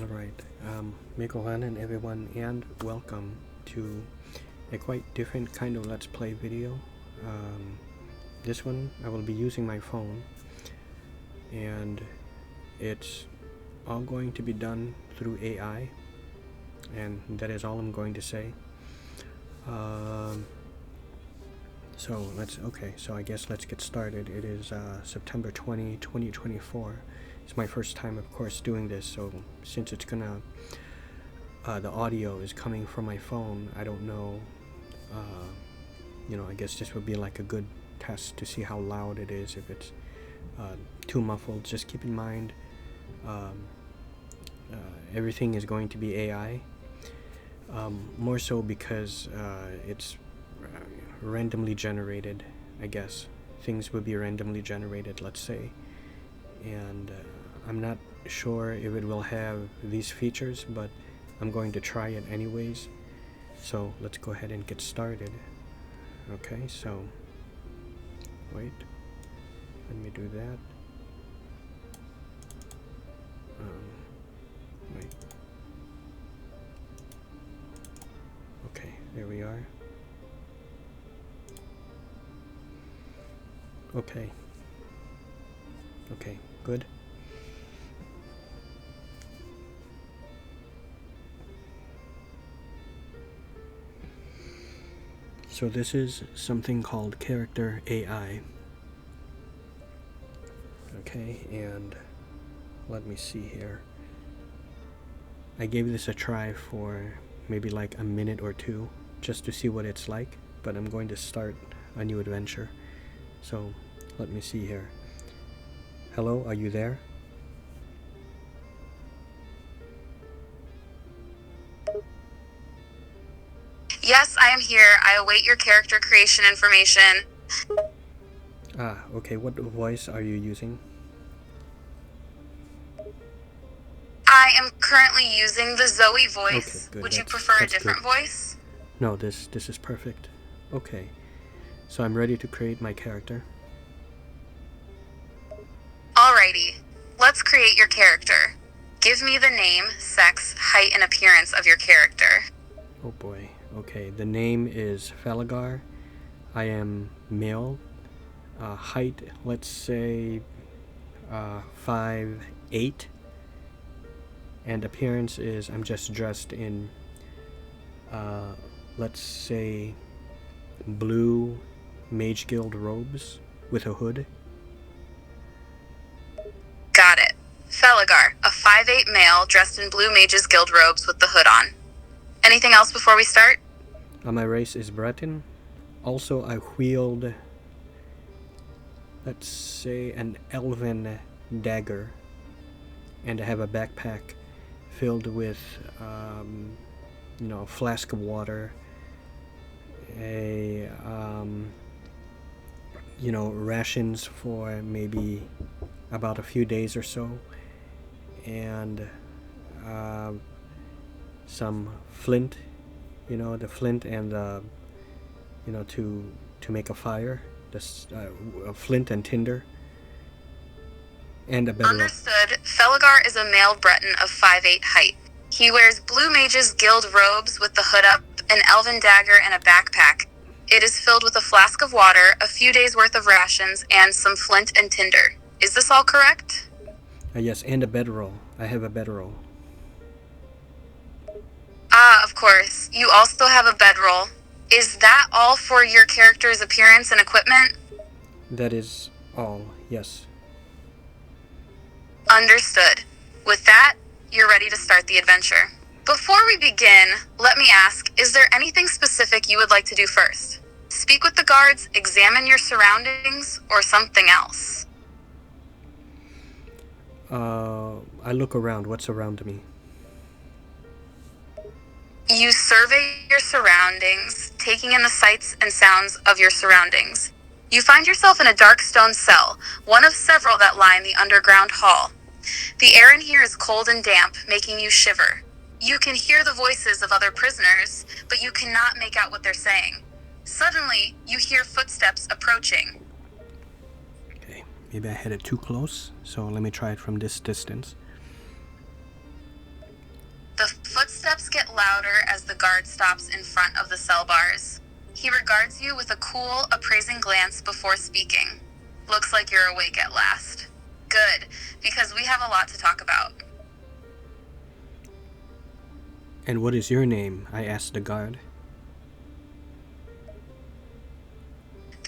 Alright, Mikohan and everyone, and welcome to a quite different kind of Let's Play video. This one I will be using my phone, and it's all going to be done through AI, and that is all I'm going to say. So I guess let's get started. It is September 20, 2024. It's my first time, of course, doing this, so since it's gonna the audio is coming from my phone, I don't know, I guess this would be like a good test to see how loud it is. If it's too muffled, just keep in mind everything is going to be AI, more so because it's randomly generated. I guess things will be randomly generated, let's say, and I'm not sure if it will have these features, but I'm going to try it anyways. So let's go ahead and get started. Okay, so wait, let me do that. Wait. Okay, there we are. Okay, good. So this is something called character AI. Okay, and let me see here. I gave this a try for maybe like a minute or two just to see what it's like, but I'm going to start a new adventure. So let me see here. Hello, are you there? Yes, I am here. I await your character creation information. Ah, okay. What voice are you using? I am currently using the Zoe voice. Okay, good. Would you prefer a different voice? No, this is perfect. Okay, so I'm ready to create my character. Alrighty, let's create your character. Give me the name, sex, height, and appearance of your character. Oh boy. Okay, the name is Falagar. I am male. Height, let's say 5'8", and appearance is I'm just dressed in let's say blue Mage Guild robes with a hood. Got it. Falagar, a 5'8" male dressed in blue Mages Guild robes with the hood on. Anything else before we start? My race is Breton. Also, I wield, let's say, an elven dagger, and I have a backpack filled with a flask of water, a rations for maybe about a few days or so, and some flint, the flint and to make a fire, this flint and tinder, and a bedrock. Understood. Falagar is a male Breton of 5'8" height. He wears blue Mages Guild robes with the hood up, an elven dagger, and a backpack. It is filled with a flask of water, a few days' worth of rations, and some flint and tinder. Is this all correct? Yes, and a bedroll. I have a bedroll. Ah, of course. You also have a bedroll. Is that all for your character's appearance and equipment? That is all, yes. Understood. With that, you're ready to start the adventure. Before we begin, let me ask, is there anything specific you would like to do first? Speak with the guards, examine your surroundings, or something else? I look around. What's around me? You survey your surroundings, taking in the sights and sounds of your surroundings. You find yourself in a dark stone cell, one of several that line the underground hall. The air in here is cold and damp, making you shiver. You can hear the voices of other prisoners, but you cannot make out what they're saying. Suddenly, you hear footsteps approaching. Okay, maybe I had it too close, so let me try it from this distance. louder as the guard stops in front of the cell bars. He regards you with a cool, appraising glance before speaking. Looks like you're awake at last. Good, because we have a lot to talk about. And what is your name? I asked the guard.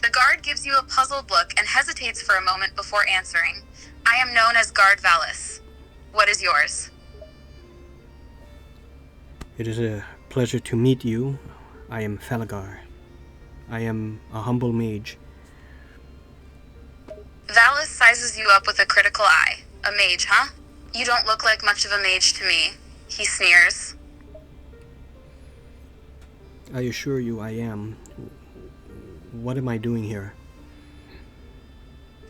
The guard gives you a puzzled look and hesitates for a moment before answering. I am known as Guard Valis. What is yours? It is a pleasure to meet you. I am Falagar. I am a humble mage. Valis sizes you up with a critical eye. A mage, huh? You don't look like much of a mage to me. He sneers. I assure you I am. What am I doing here?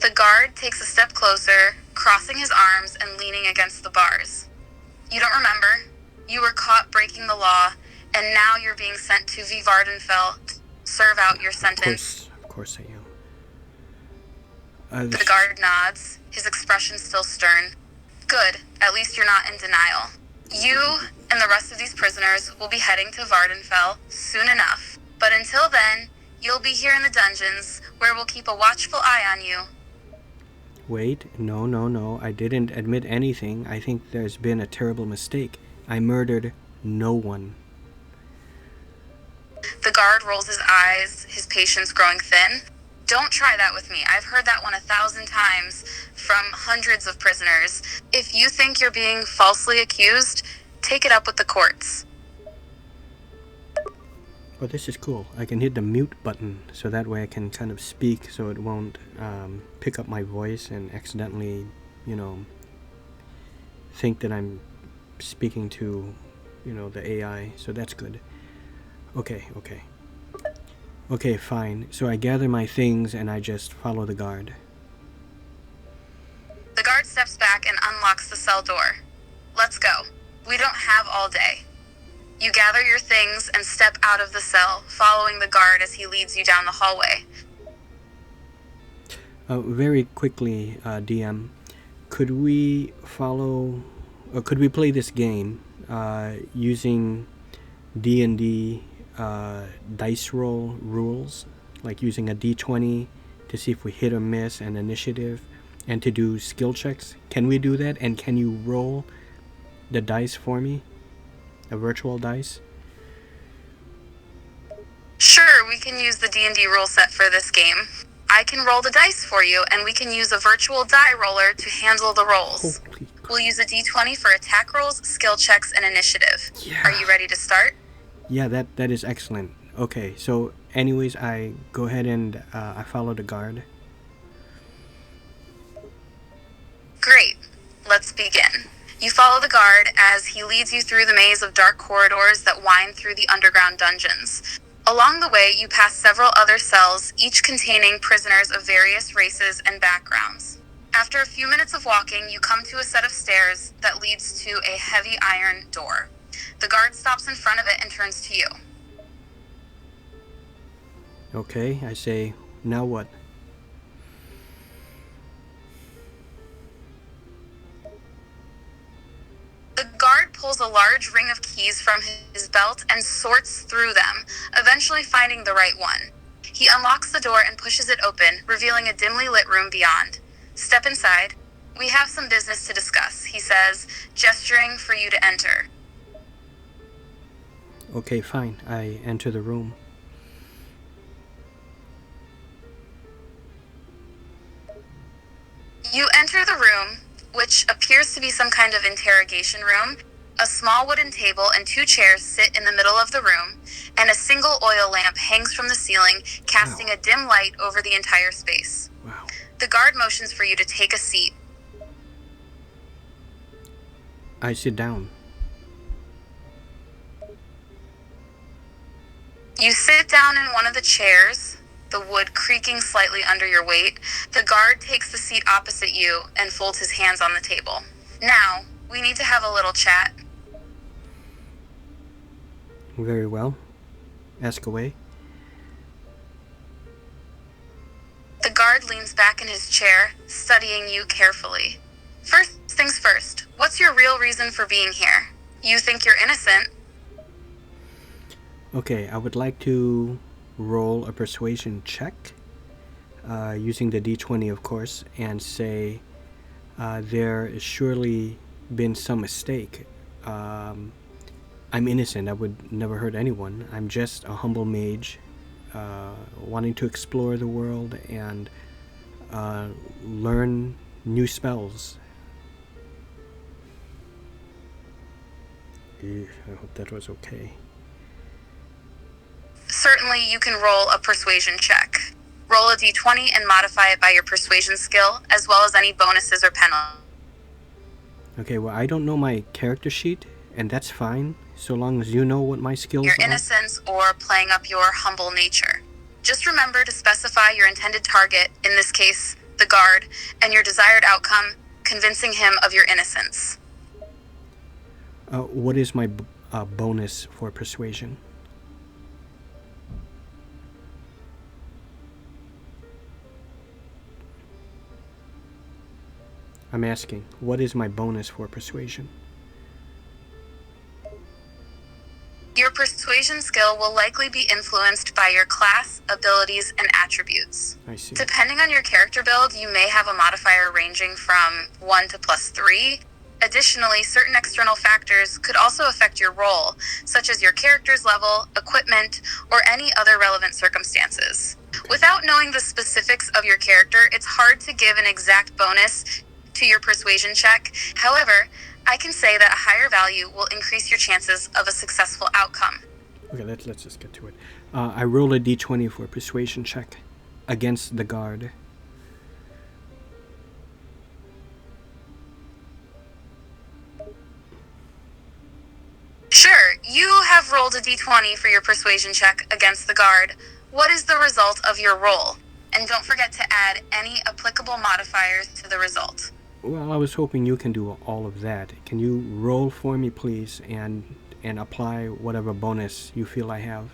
The guard takes a step closer, crossing his arms and leaning against the bars. You don't remember? You were caught breaking the law, and now you're being sent to Vivardenfell to serve out your sentence. Of course I am. The guard nods, his expression still stern. Good, at least you're not in denial. You and the rest of these prisoners will be heading to Vardenfell soon enough. But until then, you'll be here in the dungeons, where we'll keep a watchful eye on you. Wait, no. I didn't admit anything. I think there's been a terrible mistake. I murdered no one. The guard rolls his eyes, his patience growing thin. Don't try that with me. I've heard that one 1,000 times from hundreds of prisoners. If you think you're being falsely accused, take it up with the courts. Oh, this is cool. I can hit the mute button, so that way I can kind of speak so it won't pick up my voice and accidentally, think that I'm speaking to, the AI. So that's good. Okay, fine. So I gather my things and I just follow the guard. The guard steps back and unlocks the cell door. Let's go. We don't have all day. You gather your things and step out of the cell, following the guard as he leads you down the hallway. Very quickly, DM, could we play this game using D&D dice roll rules, like using a D20 to see if we hit or miss an initiative, and to do skill checks? Can we do that? And can you roll the dice for me? A virtual dice? Sure, we can use the D&D rule set for this game. I can roll the dice for you, and we can use a virtual die roller to handle the rolls. We'll use a D20 for attack rolls, skill checks, and initiative. Yeah. Are you ready to start? Yeah, that is excellent. Okay, so anyways, I go ahead and I follow the guard. Great. Let's begin. You follow the guard as he leads you through the maze of dark corridors that wind through the underground dungeons. Along the way, you pass several other cells, each containing prisoners of various races and backgrounds. After a few minutes of walking, you come to a set of stairs that leads to a heavy iron door. The guard stops in front of it and turns to you. Okay, I say, now what? The guard pulls a large ring of keys from his belt and sorts through them, eventually finding the right one. He unlocks the door and pushes it open, revealing a dimly lit room beyond. Step inside. We have some business to discuss, he says, gesturing for you to enter. Okay, fine. I enter the room. You enter the room, which appears to be some kind of interrogation room. A small wooden table and 2 chairs sit in the middle of the room, and a single oil lamp hangs from the ceiling, casting a dim light over the entire space. Wow. The guard motions for you to take a seat. I sit down. You sit down in one of the chairs, the wood creaking slightly under your weight. The guard takes the seat opposite you and folds his hands on the table. Now, we need to have a little chat. Very well. Ask away. The guard leans back in his chair, studying you carefully. First things first, what's your real reason for being here? You think you're innocent? Okay, I would like to roll a persuasion check using the D20, of course, and say there has surely been some mistake. I'm innocent. I would never hurt anyone. I'm just a humble mage wanting to explore the world and learn new spells. I hope that was okay. Certainly, you can roll a persuasion check. Roll a d20 and modify it by your persuasion skill, as well as any bonuses or penalties. Okay, well, I don't know my character sheet, and that's fine, so long as you know what my skills Your are. innocence or playing up your humble nature. Just remember to specify your intended target, in this case, the guard, and your desired outcome, convincing him of your innocence. What is my bonus for persuasion? I'm asking, what is my bonus for persuasion? Your persuasion skill will likely be influenced by your class, abilities, and attributes. I see. Depending on your character build, you may have a modifier ranging from 1 to +3. Additionally, certain external factors could also affect your roll, such as your character's level, equipment, or any other relevant circumstances. Without knowing the specifics of your character, it's hard to give an exact bonus to your persuasion check. However, I can say that a higher value will increase your chances of a successful outcome. Okay, let's just get to it. I roll a d20 for persuasion check against the guard. Sure, you have rolled a d20 for your persuasion check against the guard. What is the result of your roll? And don't forget to add any applicable modifiers to the result. Well, I was hoping you can do all of that. Can you roll for me, please, and apply whatever bonus you feel I have?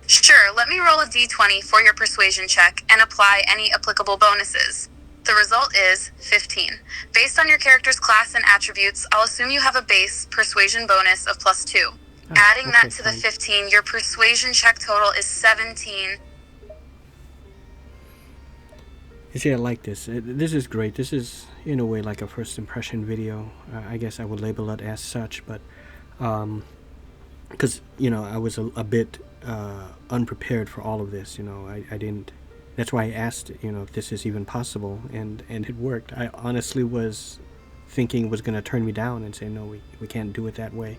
Sure, let me roll a d20 for your persuasion check and apply any applicable bonuses. The result is 15. Based on your character's class and attributes, I'll assume you have a base persuasion bonus of +2. Adding okay, that to the fine. 15, your persuasion check total is 17. You see, I like this. This is great. This is, in a way, like a first impression video. I guess I would label it as such, but because, I was a bit unprepared for all of this. I didn't. That's why I asked, if this is even possible, and it worked. I honestly was thinking it was going to turn me down and say, no, we can't do it that way.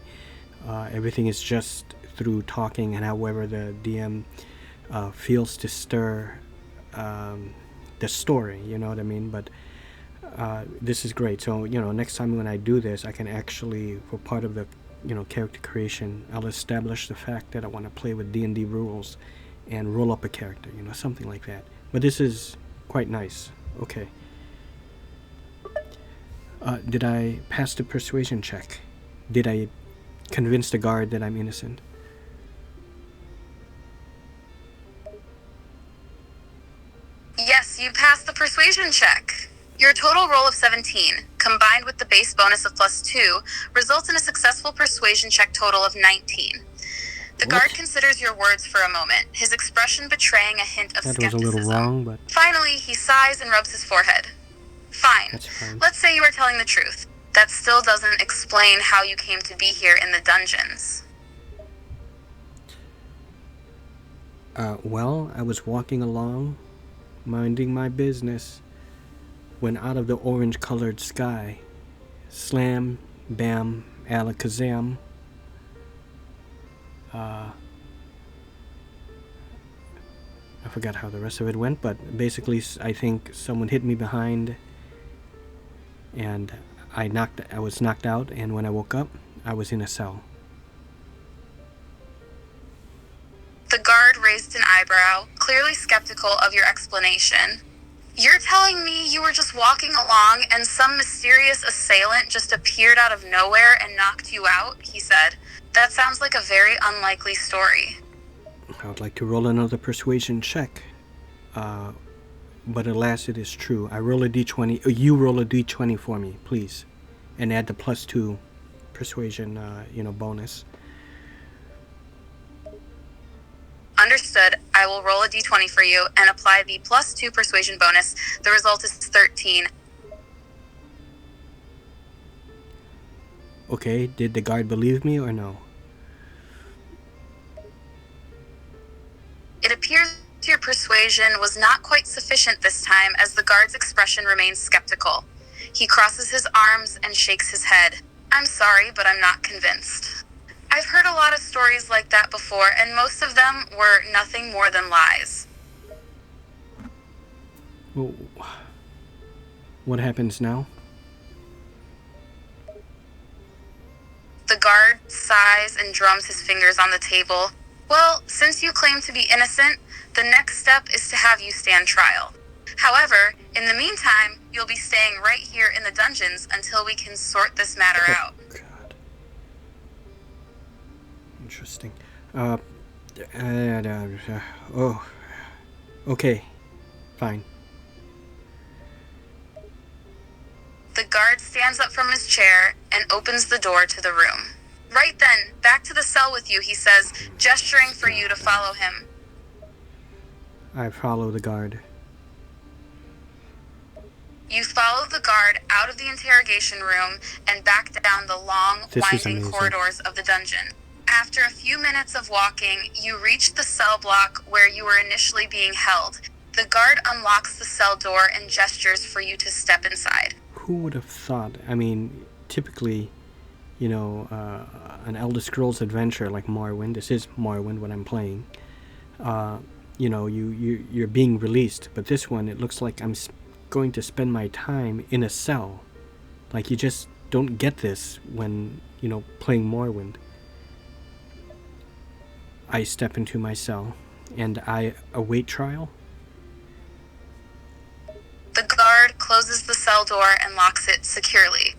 Everything is just through talking and however the DM feels to stir the story, you know what I mean? But this is great. So, next time when I do this, I can actually, for part of the, character creation, I'll establish the fact that I want to play with D&D rules and roll up a character, something like that. But this is quite nice. Okay. Did I pass the persuasion check? Did I convince the guard that I'm innocent? Yes, you passed the persuasion check. Your total roll of 17, combined with the base bonus of +2, results in a successful persuasion check total of 19. The guard considers your words for a moment, his expression betraying a hint of skepticism. That was a little wrong, but... Finally, he sighs and rubs his forehead. Fine. That's fine. Let's say you are telling the truth. That still doesn't explain how you came to be here in the dungeons. Well, I was walking along, minding my business, when out of the orange-colored sky, slam, bam, alakazam, I forgot how the rest of it went, but basically I think someone hit me behind and I was knocked out, and when I woke up, I was in a cell. The guard raised an eyebrow, clearly skeptical of your explanation. You're telling me you were just walking along and some mysterious assailant just appeared out of nowhere and knocked you out, he said. That sounds like a very unlikely story. I would like to roll another persuasion check. But alas, it is true. I roll a d20. You roll a d20 for me, please. And add the +2 persuasion, bonus. Understood. I will roll a d20 for you and apply the +2 persuasion bonus. The result is 13. Okay, did the guard believe me or no? It appears your persuasion was not quite sufficient this time, as the guard's expression remains skeptical. He crosses his arms and shakes his head. I'm sorry, but I'm not convinced. I've heard a lot of stories like that before, and most of them were nothing more than lies. Well, what happens now? The guard sighs and drums his fingers on the table. Well, since you claim to be innocent, the next step is to have you stand trial. However, in the meantime, you'll be staying right here in the dungeons until we can sort this matter out. God. Interesting. Okay. Fine. The guard stands up from his chair and opens the door to the room. Right then, back to the cell with you, he says, gesturing for you to follow him. I follow the guard. You follow the guard out of the interrogation room and back down the long, winding corridors of the dungeon. After a few minutes of walking, you reach the cell block where you were initially being held. The guard unlocks the cell door and gestures for you to step inside. Who would have thought? I mean, typically, an Elder Scrolls adventure like Morrowind. This is Morrowind when I'm playing. You're being released, but this one, it looks like I'm going to spend my time in a cell. Like, you just don't get this when playing Morrowind. I step into my cell and I await trial. The guard closes the cell door and locks it securely.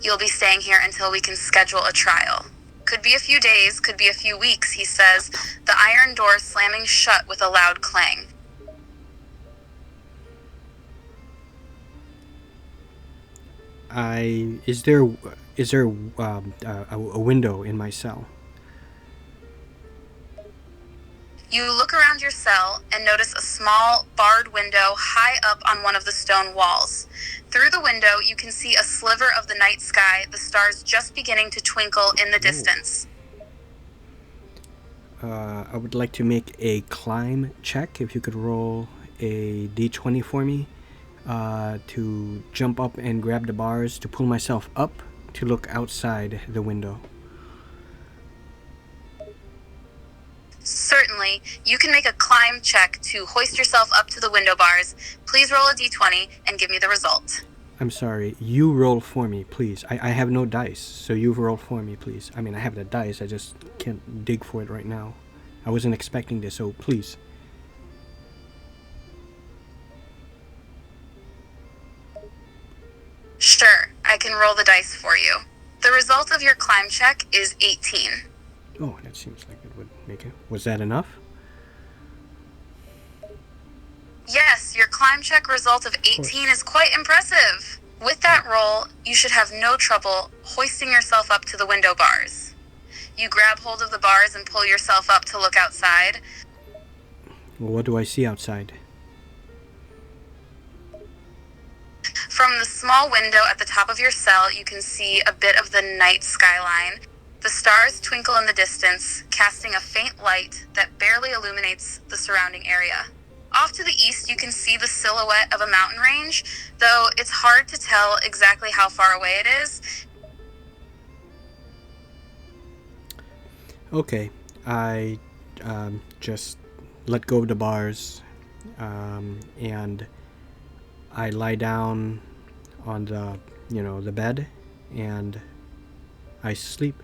You'll be staying here until we can schedule a trial. Could be a few days, could be a few weeks, he says, the iron door slamming shut with a loud clang. Is there a window in my cell? You look around your cell and notice a small, barred window high up on one of the stone walls. Through the window, you can see a sliver of the night sky, the stars just beginning to twinkle in the distance. I would like to make a climb check. If you could roll a D20 for me, to jump up and grab the bars, to pull myself up, to look outside the window. Certainly, you can make a climb check to hoist yourself up to the window bars. Please roll a d20 and give me the result. I'm sorry, you roll for me, please. I have no dice, so you roll for me, please. I mean, I have the dice, I just can't dig for it right now. I wasn't expecting this, so please. Sure, I can roll the dice for you. The result of your climb check is 18. Oh, that seems like it would make it. Was that enough? Yes, your climb check result of 18 is quite impressive. With that roll, you should have no trouble hoisting yourself up to the window bars. You grab hold of the bars and pull yourself up to look outside. Well, what do I see outside? From the small window at the top of your cell, you can see a bit of the night skyline. The stars twinkle in the distance, casting a faint light that barely illuminates the surrounding area. Off to the east, you can see the silhouette of a mountain range, though it's hard to tell exactly how far away it is. Okay, I just let go of the bars, and I lie down on the bed, and I sleep.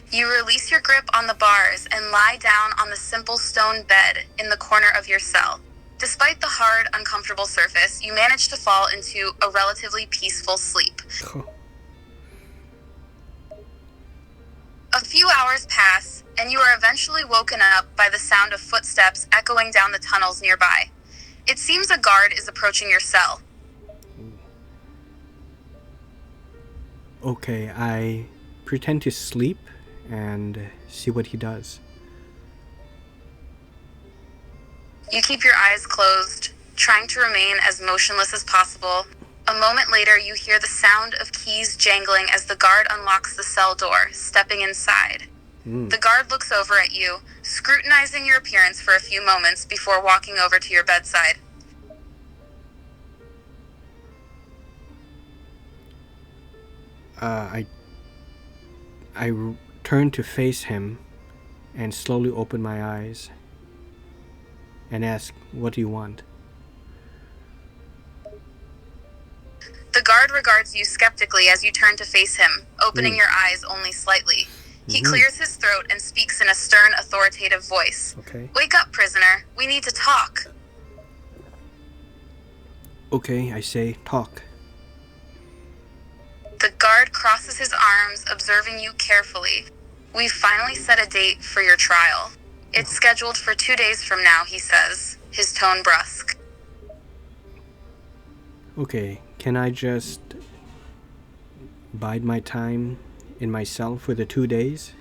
You release your grip on the bars and lie down on the simple stone bed in the corner of your cell. Despite the hard, uncomfortable surface, you manage to fall into a relatively peaceful sleep. A few hours pass, and you are eventually woken up by the sound of footsteps echoing down the tunnels nearby. It seems a guard is approaching your cell. Okay, I pretend to sleep and see what he does. You keep your eyes closed, trying to remain as motionless as possible. A moment later, you hear the sound of keys jangling as the guard unlocks the cell door, stepping inside. The guard looks over at you, scrutinizing your appearance for a few moments before walking over to your bedside. I turn to face him and slowly open my eyes and ask, "What do you want?" The guard regards you skeptically as you turn to face him, opening your eyes only slightly. He clears his throat and speaks in a stern, authoritative voice. Okay. Wake up, prisoner. We need to talk. Okay, I say, talk. The guard crosses his arms, observing you carefully. We've finally set a date for your trial. It's scheduled for 2 days from now, he says, his tone brusque. Okay, can I just bide my time in my cell for the 2 days?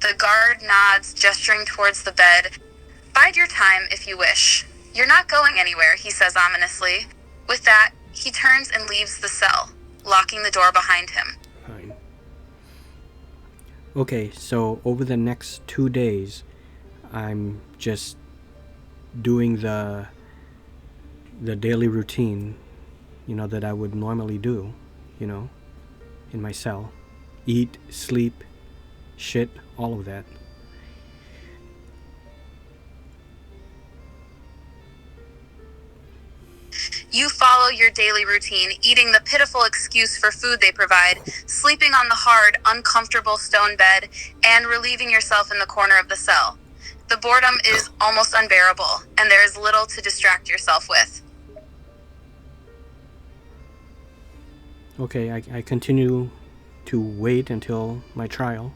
The guard nods, gesturing towards the bed. Bide your time if you wish. You're not going anywhere, he says ominously. With that, he turns and leaves the cell, locking the door behind him. Fine. Okay, so over the next 2 days, I'm just doing the daily routine, that I would normally do, in my cell. Eat, sleep, shit, all of that. You follow your daily routine, eating the pitiful excuse for food they provide, sleeping on the hard, uncomfortable stone bed, and relieving yourself in the corner of the cell. The boredom is almost unbearable, and there is little to distract yourself with. Okay, I continue to wait until my trial.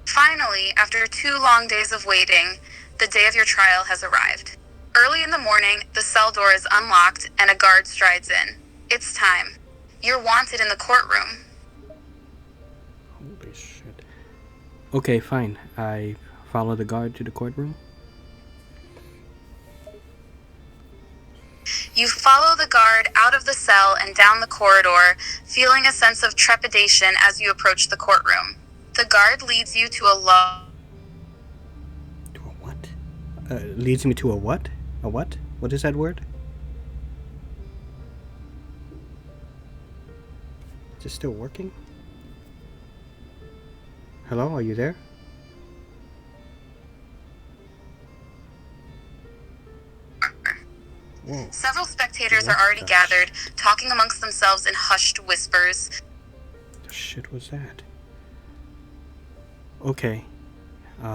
Finally, after 2 long days of waiting, the day of your trial has arrived. Early in the morning, the cell door is unlocked and a guard strides in. It's time. You're wanted in the courtroom. Holy shit. Okay, fine. I follow the guard to the courtroom. You follow the guard out of the cell and down the corridor, feeling a sense of trepidation as you approach the courtroom. The guard leads you to a To a what? Leads me to a what? A what? What is that word? Is it still working? Hello, are you there? Whoa. Several spectators are already gathered, talking amongst themselves in hushed whispers. The shit was that? Okay.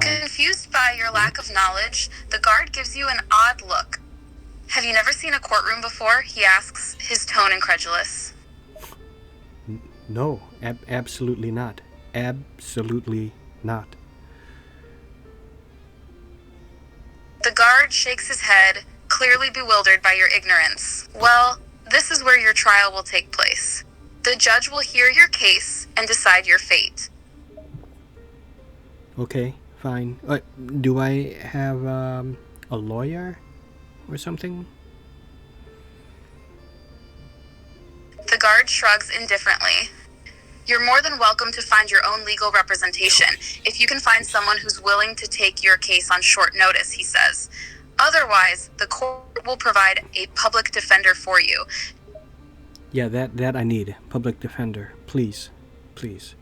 Confused by your lack of knowledge, the guard gives you an odd look. Have you never seen a courtroom before? He asks, his tone incredulous. No, absolutely not. Absolutely not. The guard shakes his head, clearly bewildered by your ignorance. Well, this is where your trial will take place. The judge will hear your case and decide your fate. Okay, fine. Do I have a lawyer or something? The guard shrugs indifferently. You're more than welcome to find your own legal representation, if you can find someone who's willing to take your case on short notice, he says. Otherwise, the court will provide a public defender for you. Yeah, that I need. Public defender. Please. Please.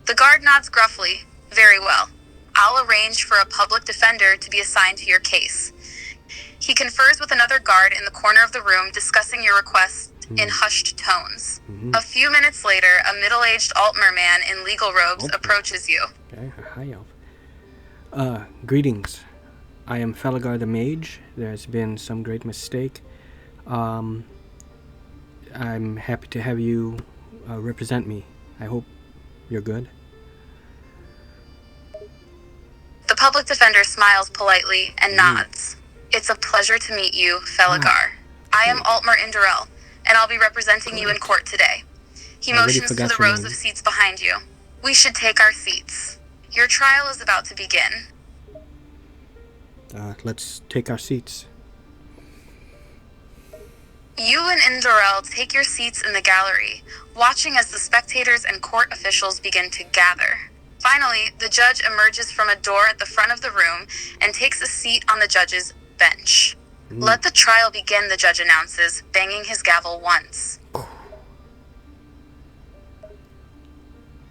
The guard nods gruffly. Very well. I'll arrange for a public defender to be assigned to your case. He confers with another guard in the corner of the room, discussing your request in hushed tones. A few minutes later, a middle-aged Altmer man in legal robes approaches you. Okay, hi, Elf. Greetings. I am Falagar the Mage. There's been some great mistake. I'm happy to have you represent me. I hope you're good. The public defender smiles politely and nods. It's a pleasure to meet you, Falagar. I am Altmer Indorel, and I'll be representing you in court today. He motions to the rows of seats behind you. We should take our seats. Your trial is about to begin. Let's take our seats. You and Indorel take your seats in the gallery, watching as the spectators and court officials begin to gather. Finally, the judge emerges from a door at the front of the room and takes a seat on the judge's bench. Let the trial begin, the judge announces, banging his gavel once.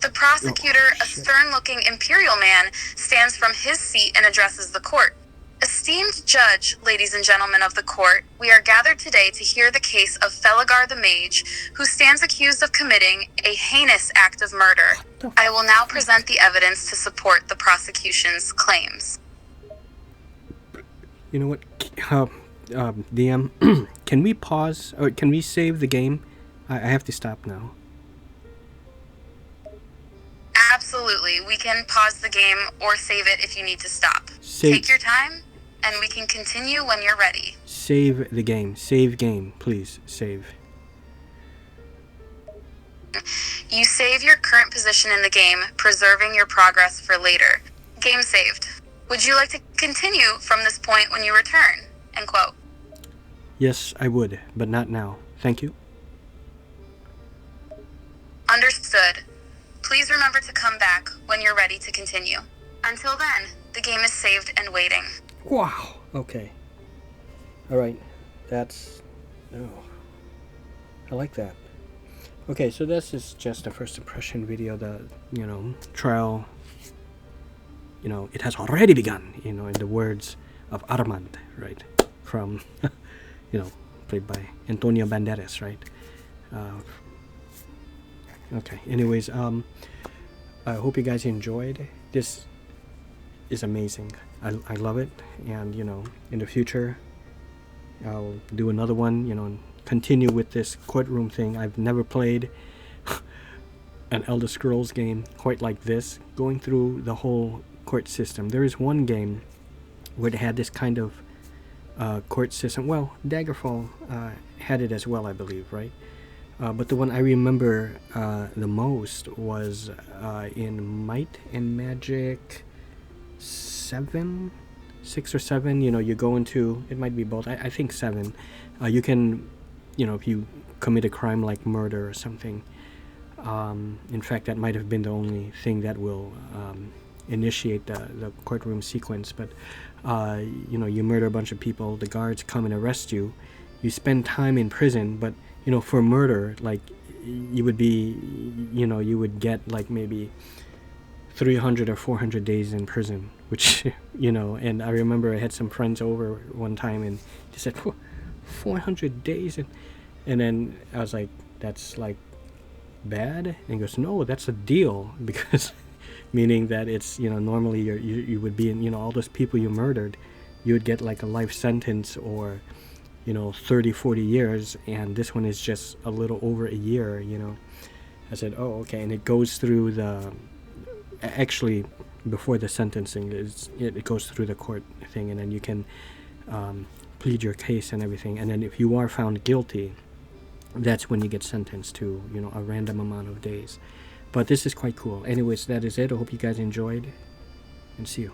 The prosecutor, a stern-looking imperial man, stands from his seat and addresses the court. Esteemed judge, ladies and gentlemen of the court, we are gathered today to hear the case of Falagar the Mage, who stands accused of committing a heinous act of murder. I will now present the evidence to support the prosecution's claims. You know what, DM, can we pause, or can we save the game? I have to stop now. Absolutely. We can pause the game or save it if you need to stop. Take your time, and we can continue when you're ready. Save the game. Save game. Please, save. You save your current position in the game, preserving your progress for later. Game saved. Would you like to continue from this point when you return? End quote. Yes, I would, but not now. Thank you. Understood. Please remember to come back when you're ready to continue. Until then, the game is saved and waiting. Wow. Okay. Alright. That's... Oh. I like that. Okay, so this is just a first impression video. The, trial, it has already begun, in the words of Armand, right? From, played by Antonio Banderas, right? Okay, anyways, I hope you guys enjoyed. This is amazing. I love it, and in the future I'll do another one, and continue with this courtroom thing. I've never played an Elder Scrolls game quite like this, going through the whole court system. There is one game where they had this kind of court system. Well, Daggerfall had it as well, I believe, right? But the one I remember the most was in Might and Magic 6 or 7. You go into, it might be both, I think 7. You can, if you commit a crime like murder or something, in fact that might have been the only thing that will initiate the courtroom sequence. But you murder a bunch of people, the guards come and arrest you, you spend time in prison, but for murder, like, you would be, you would get like maybe 300 or 400 days in prison, which, and I remember I had some friends over one time and they said, 400 days, and then I was like, that's like bad? And he goes, no, that's a deal, because meaning that it's, normally you would be in, all those people you murdered, you would get like a life sentence or 30-40 years, and this one is just a little over a year. I said, oh, okay. And it goes through the, actually before the sentencing, it goes through the court thing, and then you can plead your case and everything, and then if you are found guilty, that's when you get sentenced to a random amount of days. But this is quite cool. Anyways, that is it. I hope you guys enjoyed, and see you.